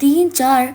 3-4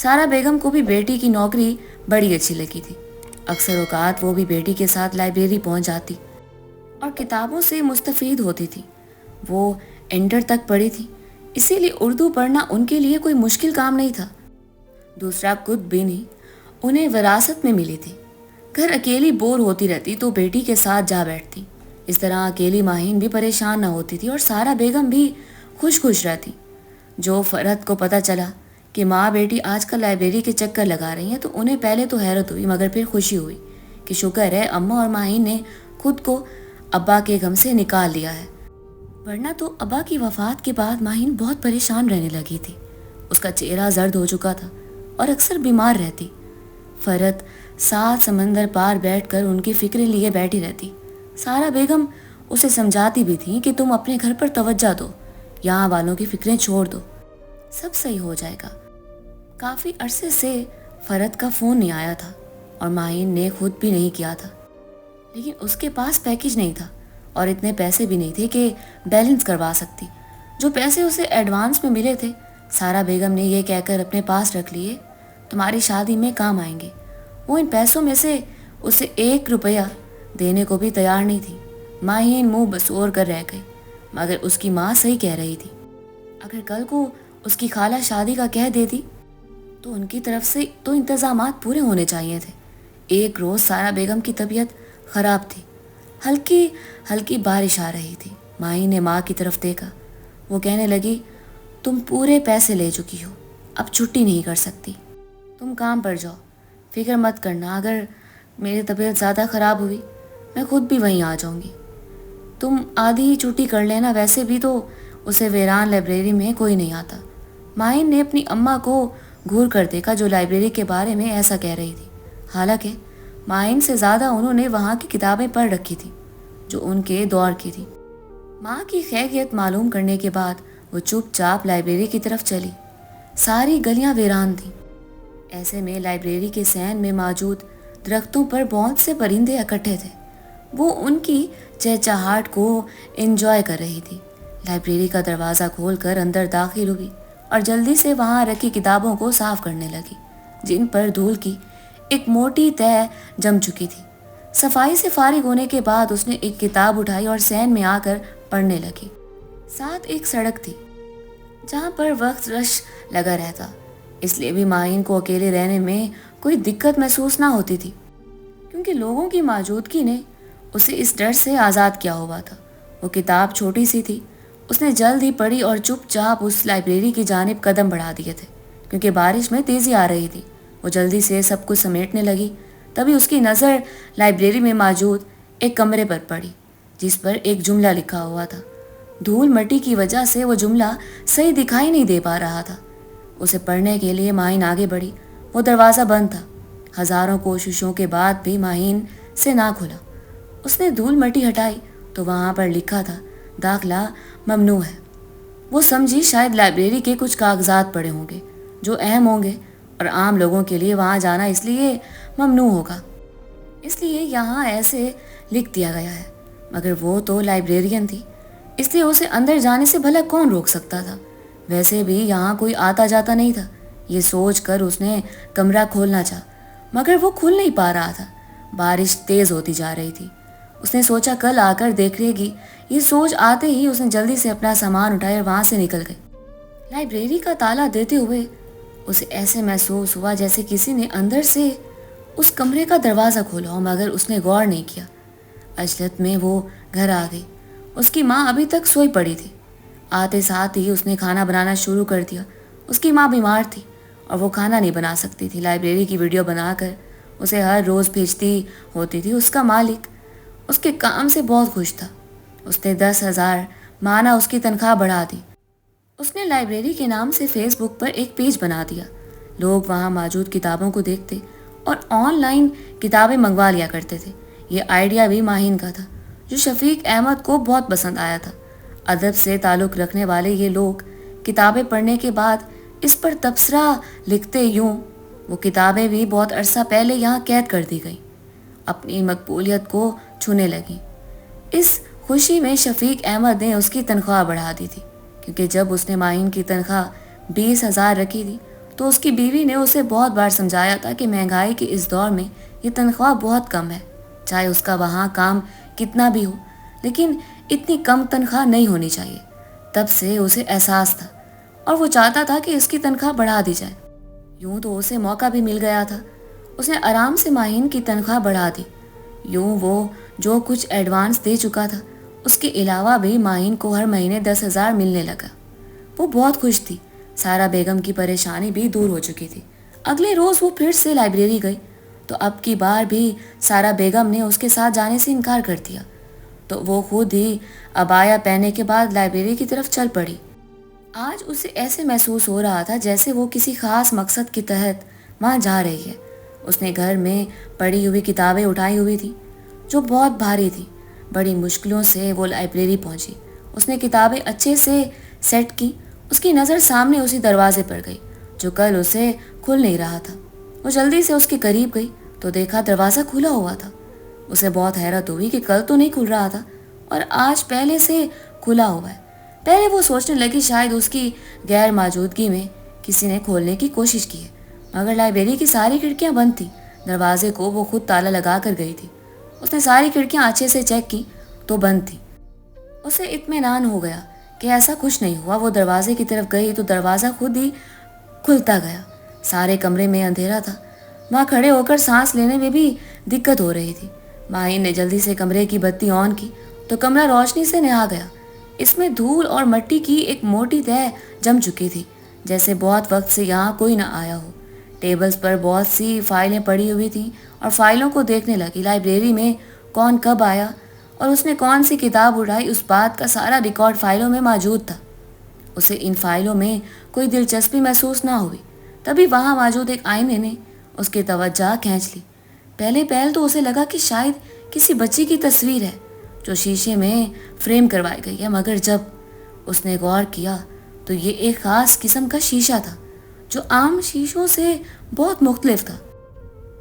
سارا بیگم کو بھی بیٹی کی نوکری بڑی اچھی لگی تھی. اکثر اوقات وہ بھی بیٹی کے ساتھ لائبریری پہنچ جاتی اور کتابوں سے مستفید ہوتی تھی. وہ انٹر تک پڑھی تھی، اسی لیے اردو پڑھنا ان کے لیے کوئی مشکل کام نہیں تھا. دوسرا کتب بھی نہیں، انہیں وراثت میں ملی تھی. گھر اکیلی بور ہوتی رہتی تو بیٹی کے ساتھ جا بیٹھتی. اس طرح اکیلی ماہین بھی پریشان نہ ہوتی تھی اور سارا بیگم بھی خوش خوش رہتی. جو فرحت کو پتہ چلا کہ ماں بیٹی آج کل لائبریری کے چکر لگا رہی ہیں تو انہیں پہلے تو حیرت ہوئی، مگر پھر خوشی ہوئی کہ شکر ہے اماں اور ماہین نے خود کو ابا کے غم سے نکال لیا ہے، ورنہ تو ابا کی وفات کے بعد ماہین بہت پریشان رہنے لگی تھی. اس کا چہرہ زرد ہو چکا تھا اور اکثر بیمار رہتی. فرحت 7 سمندر پار بیٹھ کر ان کی فکریں لیے بیٹھی رہتی. سارا بیگم اسے سمجھاتی بھی تھی کہ تم اپنے گھر پر توجہ دو، یہاں والوں کی فکریں چھوڑ دو، سب صحیح ہو جائے گا. کافی عرصے سے فرحت کا فون نہیں آیا تھا اور ماہین نے خود بھی نہیں کیا تھا، لیکن اس کے پاس پیکج نہیں تھا اور اتنے پیسے بھی نہیں تھے کہ بیلنس کروا سکتی. جو پیسے اسے ایڈوانس میں ملے تھے سارا بیگم نے یہ کہہ کر اپنے پاس رکھ لیے تمہاری شادی میں کام آئیں گے. وہ ان پیسوں میں سے اسے 1 روپیہ دینے کو بھی تیار نہیں تھی. ماہین منہ بسور کر رہ گئی، مگر اس کی ماں صحیح کہہ رہی تھی. اگر کل کو اس کی خالہ شادی کا کہہ دیتی تو ان کی طرف سے تو انتظامات پورے ہونے چاہیے تھے. ایک روز سارا بیگم کی طبیعت خراب تھی، ہلکی ہلکی بارش آ رہی تھی. ماہین نے ماں کی طرف دیکھا. وہ کہنے لگی تم پورے پیسے لے چکی ہو، اب چھٹی نہیں کر سکتی، تم کام پر جاؤ، فکر مت کرنا، اگر میری طبیعت زیادہ خراب ہوئی میں خود بھی وہیں آ جاؤں گی، تم آدھی ہی چھٹی کر لینا، ویسے بھی تو اسے ویران لائبریری میں کوئی نہیں آتا. ماہین نے اپنی اماں کو گھور کر دیکھا جو لائبریری کے بارے میں ایسا کہہ رہی تھی. حالانکہ ماہین سے زیادہ انہوں نے وہاں کی کتابیں پڑھ رکھی تھیں جو ان کے دور کی تھی. ماں کی خیریت معلوم کرنے کے بعد وہ چپ چاپ لائبریری کی طرف چلی. ساری گلیاں ویران تھیں. ایسے میں لائبریری کے سین میں موجود درختوں پر بہت سے پرندے اکٹھے تھے. وہ ان کی چہچہاہٹ کو انجوائے کر رہی تھی. لائبریری کا دروازہ کھول کر اندر داخل ہوئی اور جلدی سے وہاں رکھی کتابوں کو صاف کرنے لگی جن پر دھول کی ایک موٹی تہ جم چکی تھی. صفائی سے فارغ ہونے کے بعد اس نے ایک کتاب اٹھائی اور سین میں آ کر پڑھنے لگی. ساتھ ایک سڑک تھی جہاں پر وقت رش لگا رہتا، اس لیے بھی ماہین کو اکیلے رہنے میں کوئی دقت محسوس نہ ہوتی تھی کیونکہ لوگوں کی موجودگی نے اسے اس ڈر سے آزاد کیا ہوا تھا. وہ کتاب چھوٹی سی تھی، اس نے جلد ہی پڑھی اور چپ چاپ اس لائبریری کی جانب قدم بڑھا دیے تھے کیونکہ بارش میں تیزی آ رہی تھی. وہ جلدی سے سب کچھ سمیٹنے لگی. تبھی اس کی نظر لائبریری میں موجود ایک کمرے پر پڑی جس پر ایک جملہ لکھا ہوا تھا. دھول مٹی کی وجہ سے وہ جملہ صحیح دکھائی نہیں دے پا رہا تھا. اسے پڑھنے کے لیے ماہین آگے بڑھی. وہ دروازہ بند تھا. ہزاروں کوششوں کے بعد بھی ماہین سے نہ کھلا. اس نے دھول مٹی ہٹائی تو وہاں پر لکھا تھا داخلہ ممنوع ہے. وہ سمجھی شاید لائبریری کے کچھ کاغذات پڑے ہوں گے جو اہم ہوں گے اور عام لوگوں کے لیے وہاں جانا اس لیے ممنوع ہوگا، اس لیے یہاں ایسے لکھ دیا گیا ہے. مگر وہ تو لائبریرین تھی، اس لیے اسے اندر جانے سے بھلا کون روک سکتا تھا؟ ویسے بھی یہاں کوئی آتا جاتا نہیں تھا. یہ سوچ کر اس نے کمرہ کھولنا چاہا مگر وہ کھل نہیں پا رہا تھا. بارش تیز ہوتی جا رہی تھی. اس نے سوچا کل آ کر دیکھ لے گی. یہ سوچ آتے ہی اس نے جلدی سے اپنا سامان اٹھایا اور وہاں سے نکل گئی. لائبریری کا تالا دیتے ہوئے اسے ایسے محسوس ہوا جیسے کسی نے اندر سے اس کمرے کا دروازہ کھولا ہو، مگر اس نے غور نہیں کیا. عجلت میں وہ گھر آ گئی. اس کی ماں ابھی تک سوئی پڑی تھی. آتے ساتھ ہی اس نے کھانا بنانا شروع کر دیا. اس کی ماں بیمار تھی اور وہ کھانا نہیں بنا سکتی تھی. لائبریری کی ویڈیو بنا کر اسے ہر روز بھیجتی ہوتی تھی. اس کا مالک اس کے کام سے بہت خوش تھا. اس نے 10,000 ماہانہ اس کی تنخواہ بڑھا دی. اس نے لائبریری کے نام سے فیس بک پر ایک پیج بنا دیا. لوگ وہاں موجود کتابوں کو دیکھتے اور آن لائن کتابیں منگوا لیا کرتے تھے. یہ آئیڈیا بھی ماہین کا تھا جو شفیق احمد کو بہت پسند آیا تھا. ادب سے تعلق رکھنے والے یہ لوگ کتابیں پڑھنے کے بعد اس پر تبصرہ لکھتے یوں وہ کتابیں بھی بہت عرصہ پہلے یہاں قید کر دی گئیں، اپنی مقبولیت کو چھونے لگیں. اس خوشی میں شفیق احمد نے اس کی تنخواہ بڑھا دی تھی کیونکہ جب اس نے ماہین کی تنخواہ 20,000 رکھی تھی تو اس کی بیوی نے اسے بہت بار سمجھایا تھا کہ مہنگائی کے اس دور میں یہ تنخواہ بہت کم ہے، چاہے اس کا وہاں کام کتنا بھی ہو، لیکن اتنی کم تنخواہ نہیں ہونی چاہیے۔ تب سے اسے احساس تھا اور وہ چاہتا تھا کہ اس کی تنخواہ بڑھا دی جائے۔ یوں تو اسے موقع بھی مل گیا تھا، اس نے آرام سے ماہین کی تنخواہ بڑھا دی۔ یوں وہ جو کچھ ایڈوانس دے چکا تھا اس کے علاوہ بھی ماہین کو ہر مہینے 10,000 ملنے لگا۔ وہ بہت خوش تھی، سارا بیگم کی پریشانی بھی دور ہو چکی تھی۔ اگلے روز وہ پھر سے لائبریری گئی تو اب کی بار بھی سارا بیگم نے اس کے ساتھ جانے سے انکار کر دیا، تو وہ خود ہی عبایا پہننے کے بعد لائبریری کی طرف چل پڑی۔ آج اسے ایسے محسوس ہو رہا تھا جیسے وہ کسی خاص مقصد کے تحت وہاں جا رہی ہے۔ اس نے گھر میں پڑھی ہوئی کتابیں اٹھائی ہوئی تھیں جو بہت بھاری تھی۔ بڑی مشکلوں سے وہ لائبریری پہنچی۔ اس نے کتابیں اچھے سے سیٹ کی۔ اس کی نظر سامنے اسی دروازے پر گئی جو کل اسے کھل نہیں رہا تھا۔ وہ جلدی سے اس کے قریب گئی تو دیکھا دروازہ کھلا ہوا تھا۔ اسے بہت حیرت ہوئی کہ کل تو نہیں کھل رہا تھا اور آج پہلے سے کھلا ہوا ہے۔ پہلے وہ سوچنے لگی شاید اس کی غیر موجودگی میں کسی نے کھولنے کی کوشش کی ہے، مگر لائبریری کی ساری کھڑکیاں بند تھیں۔ دروازے کو وہ خود تالا لگا کر گئی تھی۔ اس نے ساری کھڑکیاں اچھے سے چیک کی تو بند تھیں۔ اسے اطمینان ہو گیا کہ ایسا کچھ نہیں ہوا۔ وہ دروازے کی طرف گئی تو دروازہ خود ہی کھلتا گیا۔ سارے کمرے میں اندھیرا تھا۔ وہاں کھڑے ہو کر سانس لینے میں بھی دقت ہو رہی تھی۔ ماہین نے جلدی سے کمرے کی بتی آن کی تو کمرہ روشنی سے نہا گیا۔ اس میں دھول اور مٹی کی ایک موٹی تہہ جم چکی تھی، جیسے بہت وقت سے یہاں کوئی نہ آیا ہو۔ ٹیبلز پر بہت سی فائلیں پڑی ہوئی تھیں اور فائلوں کو دیکھنے لگی۔ لائبریری میں کون کب آیا اور اس نے کون سی کتاب اٹھائی، اس بات کا سارا ریکارڈ فائلوں میں موجود تھا۔ اسے ان فائلوں میں کوئی دلچسپی محسوس نہ ہوئی۔ تبھی وہاں موجود ایک آئینے نے اس کی توجہ کھینچ لی۔ پہلے تو اسے لگا کہ شاید کسی بچی کی تصویر ہے جو شیشے میں فریم کروائی گئی ہے، مگر جب اس نے غور کیا تو یہ ایک خاص قسم کا شیشہ تھا جو عام شیشوں سے بہت مختلف تھا،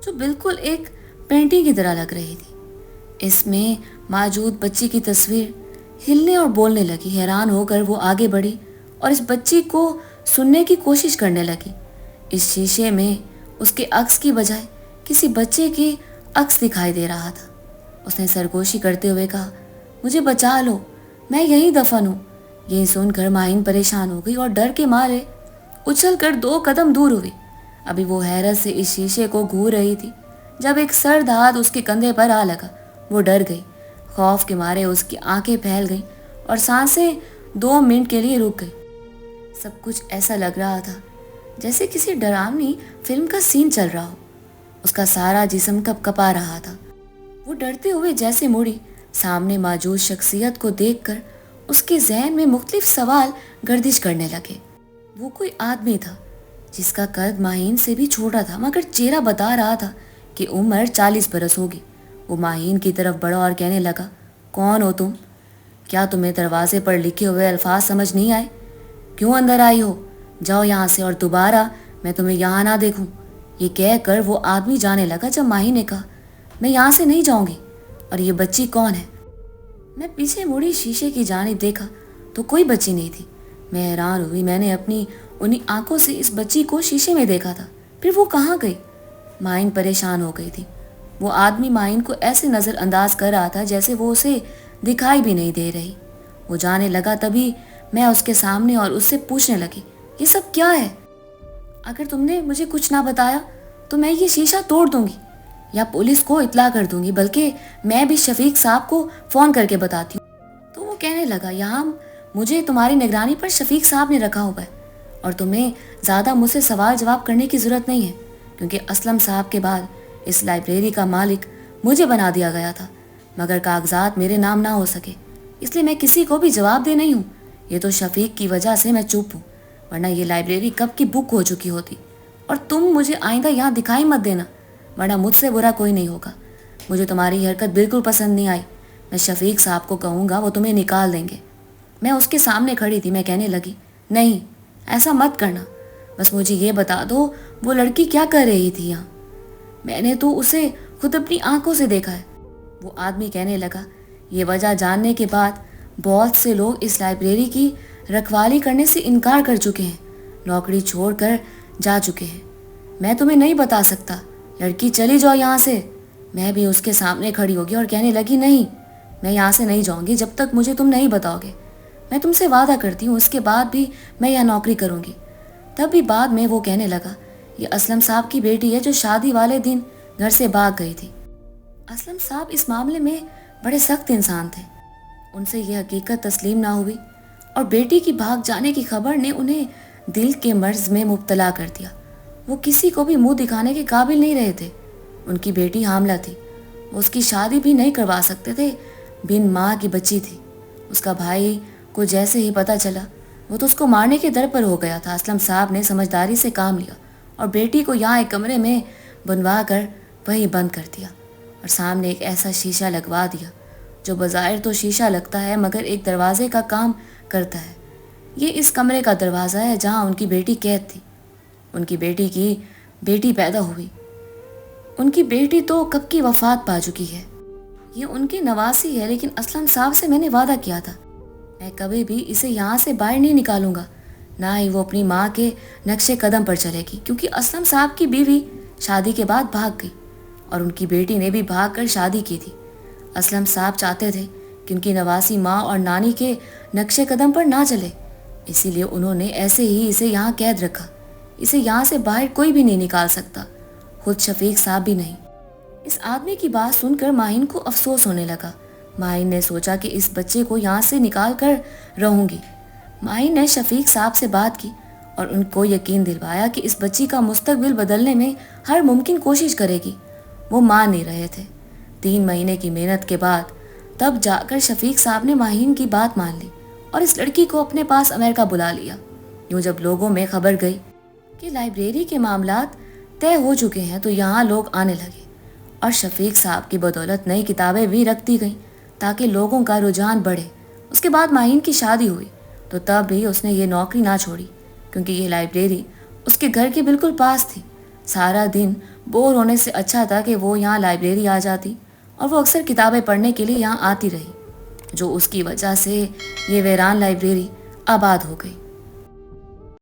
جو بالکل ایک پینٹنگ کی طرح لگ رہی تھی۔ اس میں موجود بچی کی تصویر ہلنے اور بولنے لگی۔ حیران ہو کر وہ آگے بڑھی اور اس بچی کو سننے کی کوشش کرنے لگی۔ اس شیشے میں اس کے عکس کی بجائے کسی بچے کے عکس دکھائی دے رہا تھا۔ اس نے سرگوشی کرتے ہوئے کہا، مجھے بچا لو، میں یہیں دفن ہوں۔ یہی سن کر ماہین پریشان ہو گئی اور ڈر کے مارے اچھل کر 2 قدم دور ہوئی۔ ابھی وہ حیرت سے اس شیشے کو گھور رہی تھی جب ایک سرد ہاتھ اس کے کندھے پر آ لگا۔ وہ ڈر گئی۔ خوف کے مارے اس کی آنکھیں پھیل گئیں اور سانسیں 2 منٹ کے لیے رک گئی۔ سب کچھ ایسا لگ رہا تھا جیسے کسی ڈراؤنی فلم کا سین چل رہا ہو۔ اس کا سارا جسم کپ کپا رہا تھا۔ وہ ڈرتے ہوئے جیسے مڑی، سامنے موجود شخصیت کو دیکھ کر اس کے ذہن میں مختلف سوال گردش کرنے لگے۔ وہ کوئی آدمی تھا جس کا قد ماہین سے بھی چھوٹا تھا، مگر چہرہ بتا رہا تھا کہ عمر 40 برس ہوگی۔ وہ ماہین کی طرف بڑھا اور کہنے لگا، کون ہو تم؟ کیا تمہیں دروازے پر لکھے ہوئے الفاظ سمجھ نہیں آئے؟ کیوں اندر آئی ہو؟ جاؤ یہاں سے اور دوبارہ میں تمہیں یہاں نہ دیکھوں۔ یہ کہہ کر وہ آدمی جانے لگا جب ماہین نے کہا، میں یہاں سے نہیں جاؤں گی۔ اور یہ بچی کون ہے؟ میں پیچھے مڑی شیشے کی جانب دیکھا تو کوئی بچی نہیں تھی۔ میں حیران ہوئی، میں نے اپنی انہی آنکھوں سے اس بچی کو شیشے میں دیکھا تھا، پھر وہ کہاں گئی؟ ماہین پریشان ہو گئی تھی۔ وہ آدمی ماہین کو ایسے نظر انداز کر رہا تھا جیسے وہ اسے دکھائی بھی نہیں دے رہی۔ وہ جانے لگا تبھی میں اس کے سامنے اور اس سے پوچھنے لگی، یہ سب کیا ہے؟ اگر تم نے مجھے کچھ نہ بتایا تو میں یہ شیشہ توڑ دوں گی یا پولیس کو اطلاع کر دوں گی، بلکہ میں بھی شفیق صاحب کو فون کر کے بتاتی ہوں۔ تو وہ کہنے لگا، یہاں مجھے تمہاری نگرانی پر شفیق صاحب نے رکھا ہوا ہے اور تمہیں زیادہ مجھ سے سوال جواب کرنے کی ضرورت نہیں ہے، کیونکہ اسلم صاحب کے بعد اس لائبریری کا مالک مجھے بنا دیا گیا تھا، مگر کاغذات میرے نام نہ ہو سکے، اس لیے میں کسی کو بھی جواب دے نہیں ہوں۔ یہ تو شفیق کی وجہ سے میں چپ ہوں، ورنہ یہ لائبریری کب کی بک ہو چکی ہوتی۔ اور تم مجھے آئندہ یہاں دکھائی مت دینا، ورنہ مجھ سے برا کوئی نہیں ہوگا۔ مجھے تمہاری حرکت بالکل پسند نہیں آئی۔ میں شفیق صاحب کو کہوں گا، وہ تمہیں نکال دیں گے۔ میں اس کے سامنے کھڑی تھی، میں کہنے لگی، نہیں ایسا مت کرنا، بس مجھے یہ بتا دو وہ لڑکی کیا کر رہی تھی یہاں؟ میں نے تو اسے خود اپنی آنکھوں سے دیکھا ہے۔ وہ آدمی کہنے لگا، یہ وجہ جاننے کے بعد بہت سے لوگ اس لائبریری کی رکھوالی کرنے سے انکار کر چکے ہیں۔ نوکری چھوڑ کر جا چکے ہیں۔ میں تمہیں نہیں بتا سکتا، لڑکی چلی جاؤ یہاں سے۔ میں بھی اس کے سامنے کھڑی ہوگی اور کہنے لگی نہیں، میں یہاں سے نہیں جاؤں گی جب تک مجھے تم نہیں بتاؤ گے۔ میں تم سے وعدہ کرتی ہوں اس کے بعد بھی میں یہاں نوکری کروں گی۔ تب بھی بعد میں وہ کہنے لگا، یہ اسلم صاحب کی بیٹی ہے جو شادی والے دن گھر سے بھاگ گئی تھی۔ اسلم صاحب اس معاملے میں بڑے سخت انسان تھے۔ ان سے یہ حقیقت تسلیم نہ ہوئی اور بیٹی کی بھاگ جانے کی خبر نے انہیں دل کے مرض میں مبتلا کر دیا۔ وہ کسی کو بھی منہ دکھانے کے قابل نہیں رہے تھے۔ ان کی بیٹی حاملہ تھی، وہ اس کی شادی بھی نہیں کروا سکتے تھے، بن ماں کی بچی تھی۔ اس کا بھائی کو جیسے ہی پتہ چلا وہ تو اس کو مارنے کے در پر ہو گیا تھا۔ اسلم صاحب نے سمجھداری سے کام لیا اور بیٹی کو یہاں ایک کمرے میں بنوا کر وہیں بند کر دیا اور سامنے ایک ایسا شیشہ لگوا دیا جو بظاہر تو شیشہ لگتا ہے مگر ایک دروازے کا کام کرتا ہے۔ یہ اس کمرے کا دروازہ ہے جہاں ان کی بیٹی قید تھی۔ ان کی بیٹی پیدا ہوئی۔ ان کی بیٹی تو کب کی وفات پا چکی ہے۔ یہ ان کی نواسی ہے، لیکن اسلم صاحب سے میں نے وعدہ کیا تھا میں کبھی بھی اسے یہاں سے باہر نہیں نکالوں گا، نہ ہی وہ اپنی ماں کے نقش قدم پر چلے گی، کیونکہ اسلم صاحب کی بیوی شادی کے بعد بھاگ گئی اور ان کی بیٹی نے بھی بھاگ کر شادی کی تھی۔ اسلم صاحب چاہتے تھے کہ ان کی نواسی ماں اور نانی کے نقش قدم پر نہ چلے، اسی لیے انہوں نے ایسے ہی اسے یہاں قید رکھا۔ اسے یہاں سے باہر کوئی بھی نہیں نکال سکتا، خود شفیق صاحب بھی نہیں۔ اس آدمی کی بات سن کر ماہین کو افسوس ہونے لگا۔ ماہین نے سوچا کہ اس بچے کو یہاں سے نکال کر رہوں گی۔ ماہین نے شفیق صاحب سے بات کی اور ان کو یقین دلوایا کہ اس بچی کا مستقبل بدلنے میں ہر ممکن کوشش کرے گی۔ وہ مان نہیں رہے تھے۔ 3 مہینے کی محنت کے بعد تب جا کر شفیق صاحب نے ماہین کی بات مان لی اور اس لڑکی کو اپنے پاس امریکہ بلا لیا۔ یوں جب لوگوں میں خبر گئی کہ لائبریری کے معاملات طے ہو چکے ہیں تو یہاں لوگ آنے لگے اور شفیق صاحب کی بدولت نئی کتابیں بھی رکھ دی گئیں تاکہ لوگوں کا رجحان بڑھے۔ اس کے بعد ماہین کی شادی ہوئی تو تب بھی اس نے یہ نوکری نہ چھوڑی، کیونکہ یہ لائبریری اس کے گھر کے بالکل پاس تھی۔ سارا دن بور ہونے سے اچھا تھا کہ وہ یہاں لائبریری آ جاتی اور وہ اکثر کتابیں پڑھنے کے لیے یہاں آتی رہی، جو اس کی وجہ سے یہ ویران لائبریری آباد ہو گئی۔